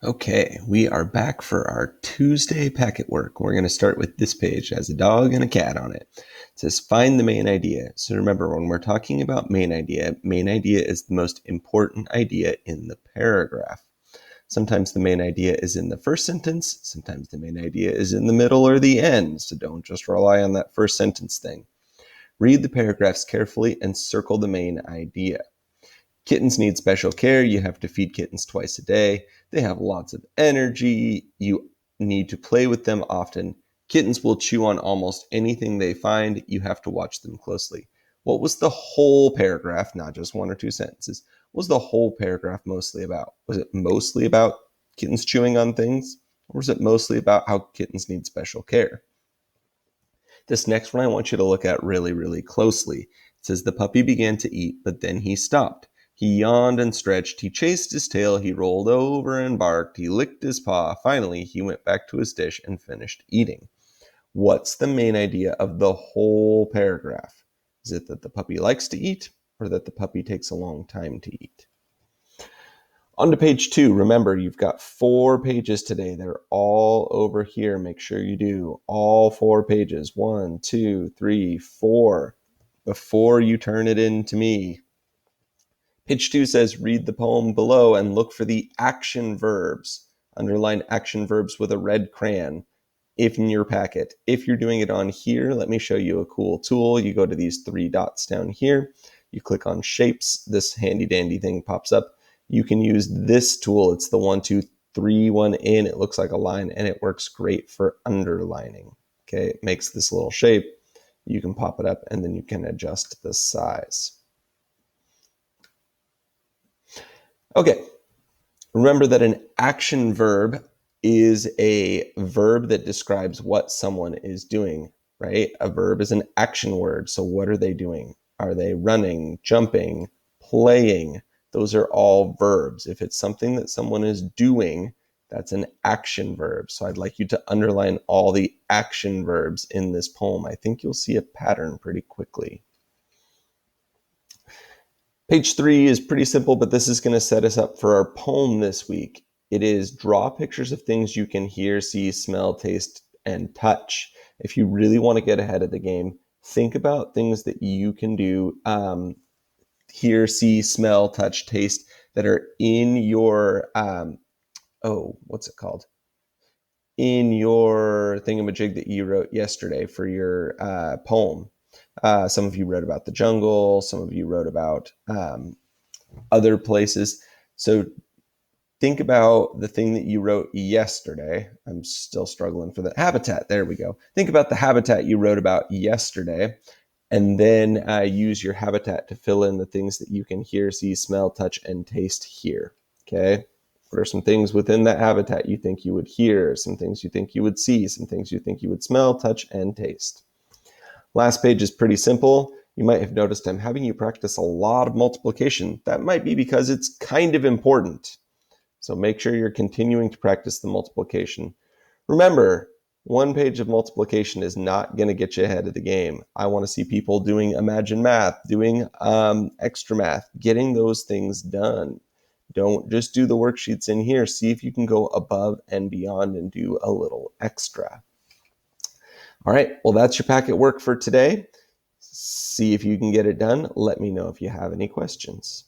Okay, we are back for our Tuesday packet work. We're going to start with this page. It has a dog and a cat on it. It says find the main idea. So remember, when we're talking about main idea is the most important idea in the paragraph. Sometimes the main idea is in the first sentence. Sometimes the main idea is in the middle or the end. So don't just rely on that first sentence thing. Read the paragraphs carefully and circle the main idea. Kittens need special care. You have to feed kittens twice a day. They have lots of energy. You need to play with them often. Kittens will chew on almost anything they find. You have to watch them closely. What was the whole paragraph, not just one or two sentences? What was the whole paragraph mostly about? Was it mostly about kittens chewing on things? Or was it mostly about how kittens need special care? This next one I want you to look at really, really closely. It says the puppy began to eat, but then he stopped. He yawned and stretched. He chased his tail. He rolled over and barked. He licked his paw. Finally, he went back to his dish and finished eating. What's the main idea of the whole paragraph? Is it that the puppy likes to eat or that the puppy takes a long time to eat? On to page 2. Remember, you've got 4 pages today. They're all over here. Make sure you do all 4 pages. 1, 2, 3, 4. Before you turn it in to me. Page 2 says read the poem below and look for the action verbs. Underline action verbs with a red crayon if in your packet. If you're doing it on here, let me show you a cool tool. You go to these 3 dots down here. You click on shapes. This handy dandy thing pops up. You can use this tool. It's the 1, 2, 3 one in. It looks like a line and it works great for underlining. Okay, it makes this little shape. You can pop it up and then you can adjust the size. Okay, remember that an action verb is a verb that describes what someone is doing, right? A verb is an action word. So what are they doing? Are they running, jumping, playing? Those are all verbs. If it's something that someone is doing, that's an action verb. So I'd like you to underline all the action verbs in this poem. I think you'll see a pattern pretty quickly. Page 3 is pretty simple, but this is going to set us up for our poem this week. It is draw pictures of things you can hear, see, smell, taste, and touch. If you really want to get ahead of the game, think about things that you can do, hear, see, smell, touch, taste, that are in your, what's it called? In your thingamajig that you wrote yesterday for your poem. Some of you wrote about the jungle. Some of you wrote about other places. So think about the thing that you wrote yesterday. I'm still struggling for the habitat. There we go. Think about the habitat you wrote about yesterday, and then use your habitat to fill in the things that you can hear, see, smell, touch, and taste here. Okay. What are some things within that habitat you think you would hear, some things you think you would see, some things you think you would smell, touch, and taste? Last page is pretty simple. You might have noticed I'm having you practice a lot of multiplication. That might be because it's kind of important. So make sure you're continuing to practice the multiplication. Remember, 1 page of multiplication is not going to get you ahead of the game. I want to see people doing Imagine Math, doing extra math, getting those things done. Don't just do the worksheets in here. See if you can go above and beyond and do a little extra. All right, well, that's your packet work for today. See if you can get it done. Let me know if you have any questions.